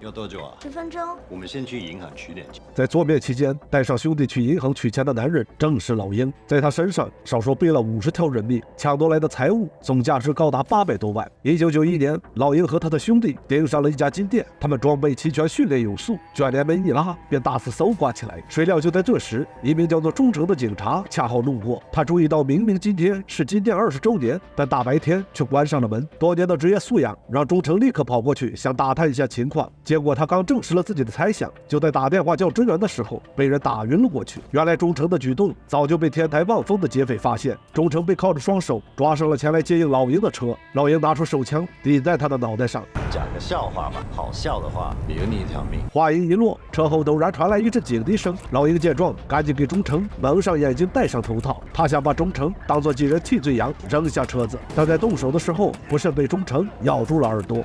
要多久啊？10分钟。我们先去银行取点钱。在作面期间，带上兄弟去银行取钱的男人正是老鹰，在他身上少说背了50条人命，抢夺来的财物总价值高达800多万。1991年，老鹰和他的兄弟盯上了一家金店，他们装备齐全，训练有素，卷帘门一拉，便大肆搜刮起来。谁料就在这时，一名叫做忠诚的警察恰好路过，他注意到明明今天是金店20周年，但大白天却关上了门。多年的职业素养让忠诚立刻跑过去想打探一下情况，结果他刚证实了自己的猜想，就在打电话叫支援的时候被人打晕了过去。原来忠诚的举动早就被天台望风的劫匪发现，忠诚被铐着双手抓上了前来接应老鹰的车，老鹰拿出手枪抵在他的脑袋上。讲个笑话吧，好笑的话留你一条命。话音一落，车后陡然传来一阵警笛声，老鹰见状赶紧给忠诚蒙上眼睛，戴上头套，他想把忠诚当作几人替罪羊扔下车子，但在动手的时候不慎被忠诚咬住了耳朵。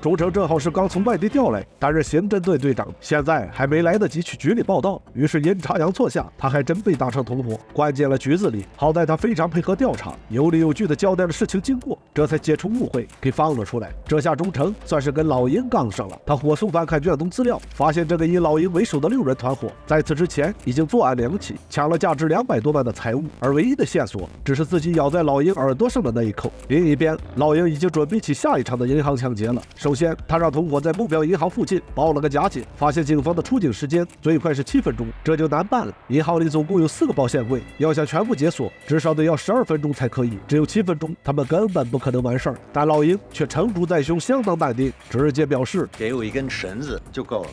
忠诚正好是刚从外地调来，担任刑侦队队长，现在还没来得及去局里报道，于是阴差阳错下，他还真被当成同伙，关进了局子里。好在他非常配合调查，有理有据地交代了事情经过，这才解除误会，给放了出来。这下忠诚算是跟老鹰杠上了。他火速翻看卷宗资料，发现这个以老鹰为首的6人团伙，在此之前已经作案2起，抢了价值200多万的财物，而唯一的线索只是自己咬在老鹰耳朵上的那一口。另一边，老鹰已经准备起下一场的银行抢劫了。首先，他让同伙在目标银行附近报了个假警，发现警方的出警时间最快是7分钟，这就难办了。银行里总共有4个保险柜，要想全部解锁，至少得要12分钟才可以，只有7分钟，他们根本不可能完事儿。但老鹰却成竹在胸，相当淡定，直接表示给我一根绳子就够了。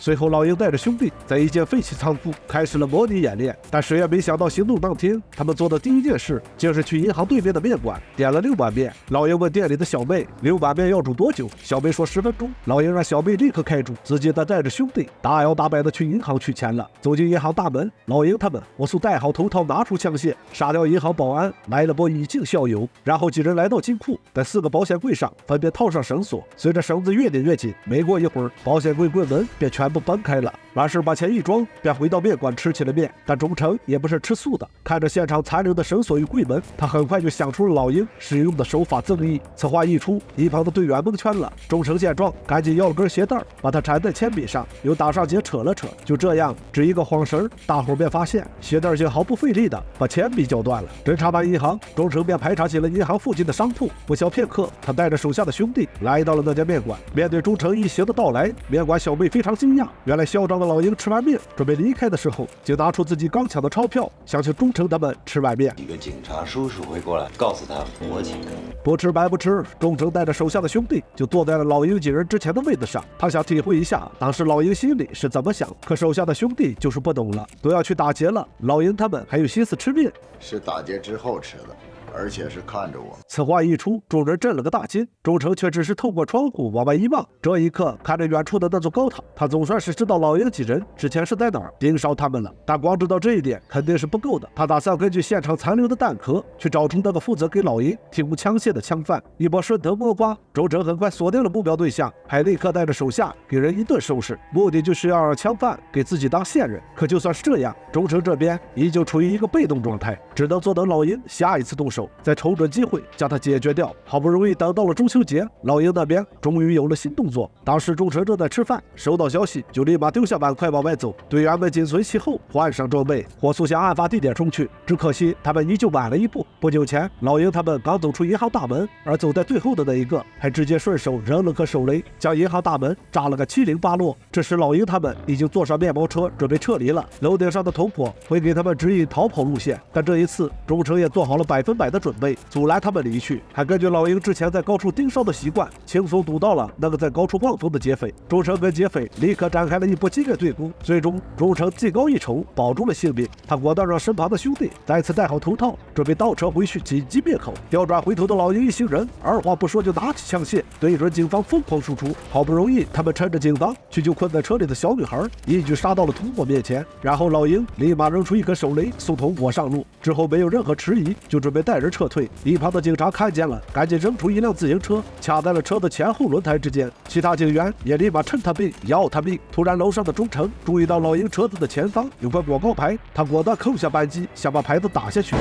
随后，老鹰带着兄弟在一间废弃仓库开始了模拟演练，但谁也没想到，行动当天，他们做的第一件事就是去银行对面的面馆点了6碗面。老鹰问店里的小妹，6碗面要煮多久？小妹说10分钟。老鹰让小妹立刻开煮，自己带着兄弟大摇大摆的去银行取钱了。走进银行大门，老鹰他们火速戴好头套，拿出枪械，杀掉银行保安，来了波以儆效尤。然后几人来到金库，在4个保险柜上分别套上绳索，随着绳子越拧越紧，没过一会儿，保险柜柜门便全部崩开了。完事把钱一装，便回到面馆吃起了面。但忠诚也不是吃素的，看着现场残留的绳索与柜门，他很快就想出了老鹰使用的手法增益。此话一出，一旁的队员蒙圈了。忠诚见状，赶紧要了根鞋带，把它缠在铅笔上，又打上结扯了扯。就这样，只一个晃神，大伙便发现鞋带竟毫不费力的把铅笔绞断了。侦查完银行，忠诚便排查起了银行附近的商铺。不消片刻，他带着手下的兄弟来到了那家面馆。面对忠诚一行的到来，面馆小妹非常惊讶，原来嚣张的老鹰吃完面准备离开的时候，就拿出自己刚抢的钞票，想请忠诚他们吃碗面。几个警察叔叔会过来告诉他我请客，不吃白不吃，忠诚带着手下的兄弟就坐在了老鹰几人之前的位子上。他想体会一下当时老鹰心里是怎么想，可手下的兄弟就是不懂了，都要去打劫了，老鹰他们还有心思吃面？是打劫之后吃的，而且是看着我。此话一出，众人震了个大惊，忠诚却只是透过窗户往外一望。这一刻，看着远处的那座高塔，他总算是知道老鹰几人之前是在哪儿盯梢他们了。但光知道这一点肯定是不够的，他打算根据现场残留的弹壳，去找出那个负责给老鹰提供枪械的枪犯。一波顺藤摸瓜，忠诚很快锁定了目标对象，还立刻带着手下给人一顿收拾，目的就是要让枪犯给自己当线人。可就算是这样，忠诚这边依旧处于一个被动状态，只能坐等老鹰下一次动手，再瞅准机会将他解决掉。好不容易等到了中秋节，老鹰那边终于有了新动作。当时忠诚正在吃饭，收到消息就立马丢下碗筷往外走，队员们紧随其后，换上装备，火速向案发地点冲去。只可惜他们依旧晚了一步。不久前，老鹰他们刚走出银行大门，而走在最后的那一个还直接顺手扔了颗手雷，将银行大门炸了个七零八落。这时老鹰他们已经坐上面包车准备撤离了，楼顶上的同伙会给他们指引逃跑路线，但这一次忠诚也做好了100%的准备，阻拦他们离去，还根据老鹰之前在高处盯梢的习惯，轻松堵到了那个在高处望风的劫匪。忠诚跟劫匪立刻展开了一波激烈对攻，最终忠诚技高一筹，保住了性命。他果断让身旁的兄弟再次戴好头套，准备倒车回去紧急灭口。调转回头的老鹰一行人二话不说就拿起枪械，对准警方疯狂输出。好不容易，他们趁着警方去救困在车里的小女孩，一举杀到了同伙面前。然后老鹰立马扔出一颗手雷，送同伙上路。之后没有任何迟疑，就准备带人撤退。一旁的警察看见了，赶紧扔出一辆自行车，卡在了车的前后轮胎之间。其他警员也立马趁他病要他命。突然，楼上的忠诚注意到老鹰车子的前方有块广告牌，他果断扣下扳机，想把牌子打下去。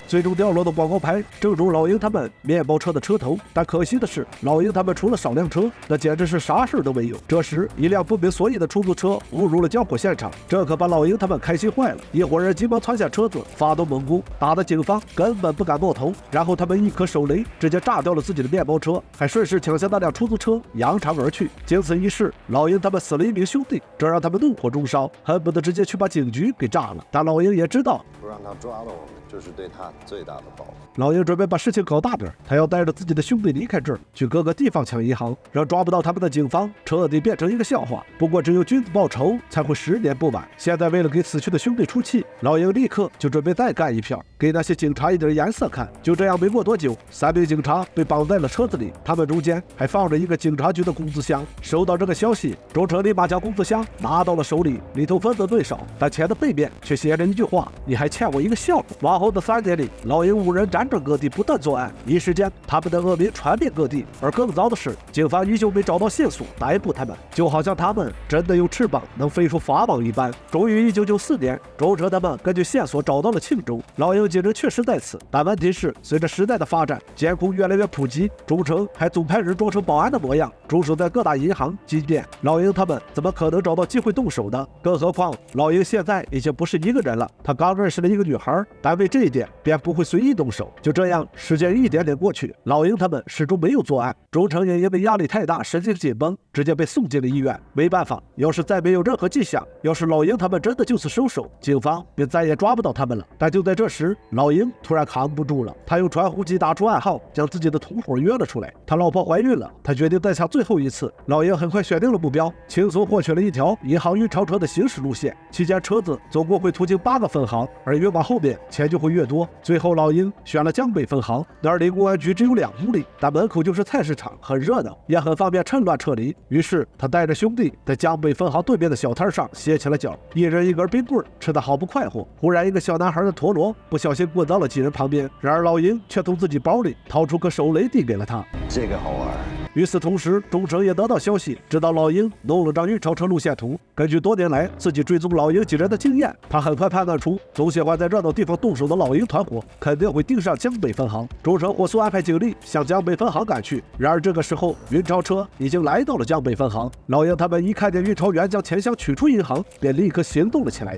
最终掉落的广告牌正中老鹰他们面包车的车头，但可惜的是，老鹰他们除了少辆车，那简直是啥事都没有。这时，一辆不明所以的出租车误入了交火现场，这可把老鹰他们开心坏了。一伙人急忙窜下车子，发动猛攻，打得警方根本不敢冒头。然后他们一颗手雷直接炸掉了自己的面包车，还顺势抢下那辆出租车，扬长而去。经此一事，老鹰他们死了一名兄弟，这让他们怒火中烧，恨不得直接去把警局给炸了。但老鹰也知道，不让他抓了我们，就是对他最大的报复。老鹰准备把事情搞大点，他要带着自己的兄弟离开这儿，去各个地方抢银行，让抓不到他们的警方彻底变成一个笑话。不过只有君子报仇，才会10年不晚。现在为了给死去的兄弟出气，老鹰立刻就准备再干一票，给那些警察一点颜色看。就这样，没过多久，3名警察被绑在了车子里，他们中间还放着一个警察局的工资箱。收到这个消息，周成立马将工资箱拿到了手里，里头分文最少，但钱的背面却写着一句话：你还欠我一个笑话。往后的3年里，老鹰5人辗转各地，不断作案，一时间他们的恶名传遍各地。而更糟的是，警方依旧没找到线索逮捕他们，就好像他们真的有翅膀能飞出法网一般。终于1994年，周成他们根据线索找到了庆州，老鹰警人确实在此。但问题是，随着时代的发展，监控越来越普及，周成还总派人装成保安的模样，驻守在各大银行金店。老鹰他们怎么可能找到机会动手呢？更何况老鹰现在已经不是一个人了，他刚认识了一个女孩，但为这一点便不会随意动手。就这样，时间一点点过去，老鹰他们始终没有作案。周成也因为压力太大，神经紧绷，直接被送进了医院。没办法，要是再没有任何迹象，要是老鹰他们真的就此收手，警方便再也抓不到他们了。但就在这时，老鹰突然扛不住了，他用传呼机打出暗号，将自己的同伙约了出来。他老婆怀孕了，他决定再抢最后一次。老鹰很快选定了目标，轻松获取了一条银行运钞车的行驶路线，期间车子总共会途经8个分行，而越往后面钱就会越多。最后老鹰选了江北分行，那儿离公安局只有2公里，但门口就是菜市场，很热闹，也很方便趁乱撤离。于是他带着兄弟在江北分行对面的小摊上歇起了脚，一人一根冰棍，吃得好不快活。忽然一个小男孩的陀螺不小心滚到了几人旁边，然而老鹰却从自己包里掏出颗手雷递给了他。这个好玩。与此同时，周成也得到消息，知道老鹰弄了张运钞车路线图。根据多年来自己追踪老鹰几人的经验，他很快判断出总喜欢在热闹地方动手的老鹰团伙肯定会盯上江北分行。周成火速安排警力向江北分行赶去。然而这个时候，运钞车已经来到了江北分行。老鹰他们一看见运钞员将钱箱取出银行，便立刻行动了起来。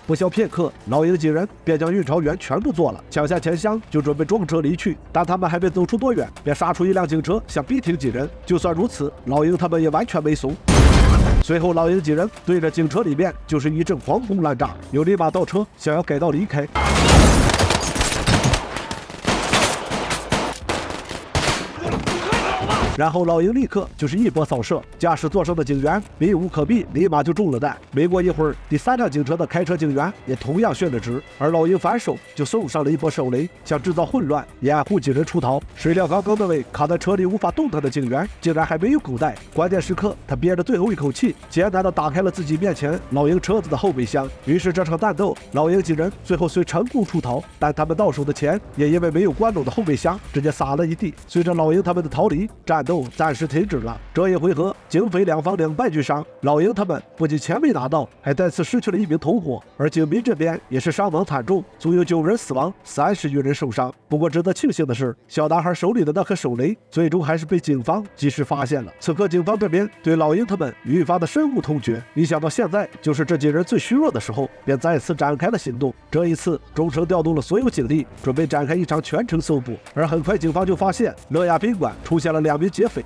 不消片刻，老鹰几人便将运钞员全部做了，抢下钱箱就准备装车离去。但他们还没走出多远，便杀出一辆警车想逼停几人。就算如此，老鹰他们也完全没怂。随后老鹰几人对着警车里面就是一阵狂轰滥炸，又立马倒车想要改道离开。然后老鹰立刻就是一波扫射，驾驶座上的警员避无可避，立马就中了弹。没过一会儿，第3辆警车的开车警员也同样殉了职，而老鹰反手就送上了一波手雷，想制造混乱，掩护几人出逃。谁料刚刚那位卡在车里无法动弹的警员竟然还没有狗带，关键时刻他憋着最后一口气，艰难地打开了自己面前老鹰车子的后备箱。于是这场战斗，老鹰几人最后虽成功出逃，但他们到手的钱也因为没有关拢的后备箱直接撒了一地。随着老鹰他们的逃离，战斗暂时停止了。这一回合，警匪两方两败俱伤，老鹰他们不仅钱没拿到，还再次失去了1名同伙，而警民这边也是伤亡惨重，足有9人死亡，30余人受伤。不过值得庆幸的是，小男孩手里的那颗手雷最终还是被警方及时发现了。此刻警方这边对老鹰他们愈发的深恶痛绝，一想到现在就是这几人最虚弱的时候，便再次展开了行动。这一次，周成调动了所有警力，准备展开一场全城搜捕。而很快警方就发现乐雅宾馆出现了2名劫匪。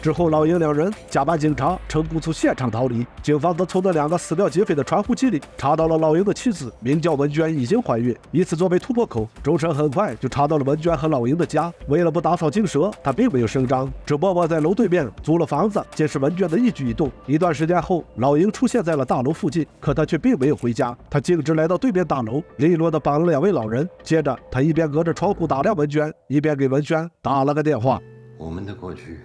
之后，老鹰2人假扮警察，成功从现场逃离。警方则从那2个死掉劫匪的传呼机里查到了老鹰的妻子名叫文娟已经怀孕，以此作为突破口，周成很快就查到了文娟和老鹰的家。为了不打草惊蛇，他并没有声张，只默默在楼对面租了房子，监视文娟的一举一动。一段时间后，老鹰出现在了大楼附近，可他却并没有回家，他径直来到对面大楼，利落地绑了2位老人。接着，他一边隔着窗户打量文娟，一边给文娟打了个电话。我们的过去，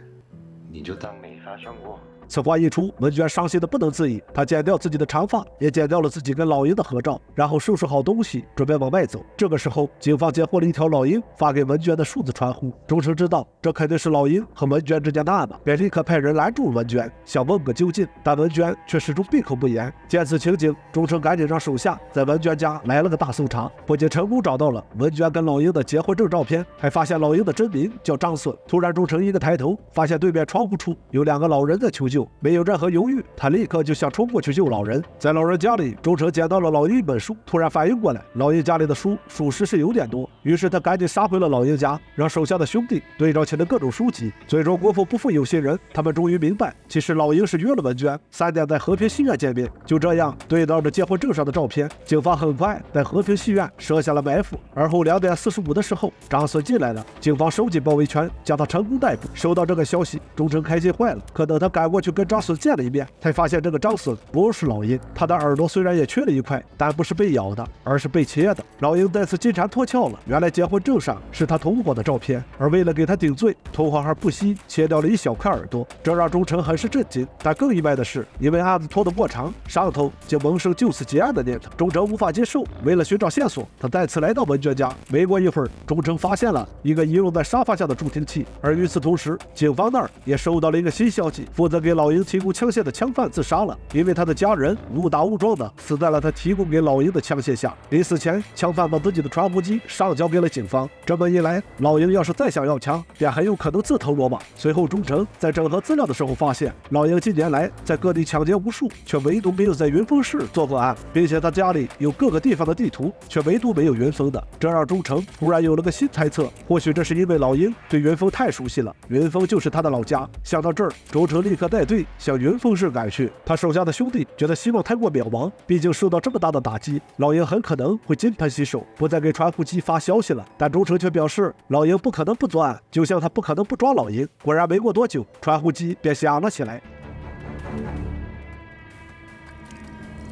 你就当没发生过。此话一出，文娟伤心的不能自已，她剪掉自己的长发，也剪掉了自己跟老鹰的合照，然后收拾好东西，准备往外走。这个时候，警方截获了一条老鹰发给文娟的数字传呼。钟诚知道这肯定是老鹰和文娟之间的案子，便立刻派人拦住文娟，想问个究竟，但文娟却始终闭口不言。见此情景，钟诚赶紧让手下在文娟家来了个大搜查，不仅成功找到了文娟跟老鹰的结婚证照片，还发现老鹰的真名叫张孙。突然，钟诚一个抬头，发现对面窗户处有2个老人在求救，没有任何犹豫，他立刻就想冲过去救老人。在老人家里，钟诚捡到了老鹰一本书，突然反应过来，老鹰家里的书属实是有点多，于是他赶紧杀回了老鹰家，让手下的兄弟对照起了各种书籍。最终国父不负有心人，他们终于明白，其实老鹰是约了文娟3点在和平戏院见面。就这样，对照着结婚证上的照片，警方很快在和平戏院设下了埋伏。而后2点45的时候，张孙进来了，警方收紧包围圈，将他成功逮捕。收到这个消息，钟诚开心坏了。可等他赶过去跟张孙见了一面，才发现这个张孙不是老鹰，他的耳朵虽然也缺了一块，但不是被咬的，而是被切的。老鹰再次金蝉脱壳了，原来结婚证上是他同伙的照片，而为了给他顶罪，同伙还不惜切掉了一小块耳朵，这让钟诚很是震惊。但更意外的是，因为案子拖得过长，上头就萌生就此结案的念头。钟诚无法接受，为了寻找线索，他再次来到文娟家。没过一会儿，钟诚发现了一个遗落在沙发下的助听器，而与此同时，警方那儿也收到了一个新消息，负责给老鹰提供枪械的枪犯自杀了，因为他的家人误打误撞的死在了他提供给老鹰的枪械下。临死前，枪犯把自己的传呼机上交给了警方。这么一来，老鹰要是再想要枪，便很有可能自投罗网。随后，钟诚在整合资料的时候发现，老鹰近年来在各地抢劫无数，却唯独没有在云峰市做过案，并且他家里有各个地方的地图，却唯独没有云峰的。这让钟诚突然有了个新猜测，或许这是因为老鹰对云峰太熟悉了，云峰就是他的老家。想到这儿，钟诚立刻带队向云峰市赶去。他手下的兄弟觉得希望太过渺茫，毕竟受到这么大的打击，老鹰很可能会金盆洗手，不再给传呼机发消息了。但钟诚却表示，老鹰不可能不作案，就像他不可能不抓老鹰。果然，没过多久，传呼机便响了起来。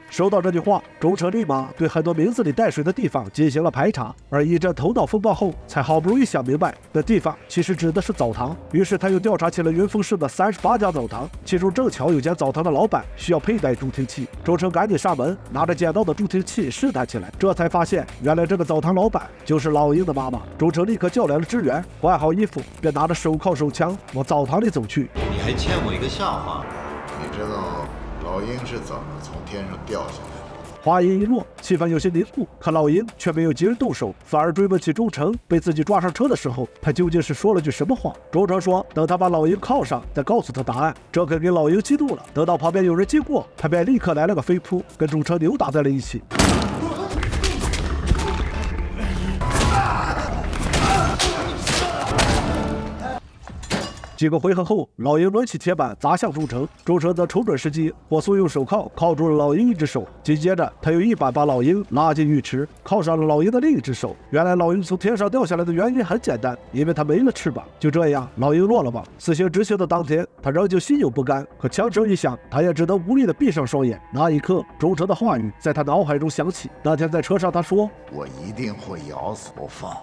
收到这句话，钟诚立马对很多名字里带水的地方进行了排查，而一阵头脑风暴后，才好不容易想明白，那地方其实指的是澡堂。于是他又调查起了云峰市的38家澡堂，其中正巧有间澡堂的老板需要佩戴助听器。钟诚赶紧上门，拿着捡到的助听器试探起来，这才发现原来这个澡堂老板就是老鹰的妈妈。钟诚立刻叫来了支援，换好衣服，便拿着手铐手枪往澡堂里走去。你还欠我一个笑话。你知道老鹰是怎么从天上掉下来的？话音一落，气氛有些凝固，可老鹰却没有急着动手，反而追问起钟诚被自己抓上车的时候，他究竟是说了句什么话。钟诚说等他把老鹰铐上再告诉他答案，这可给老鹰激怒了。等到旁边有人经过，他便立刻来了个飞扑，跟钟诚扭打在了一起。几个回合后，老鹰抡起铁板砸向钟诚，钟诚则瞅准时机，火速用手铐铐住了老鹰一只手，紧接着他又一把把老鹰拉进浴池，铐上了老鹰的另一只手。原来老鹰从天上掉下来的原因很简单，因为它没了翅膀。就这样，老鹰落了网。死刑执行的当天，他仍旧心有不甘，可枪声一响，他也只能无力地闭上双眼。那一刻，钟诚的话语在他脑海中响起。那天在车上，他说：“我一定会咬死不放。”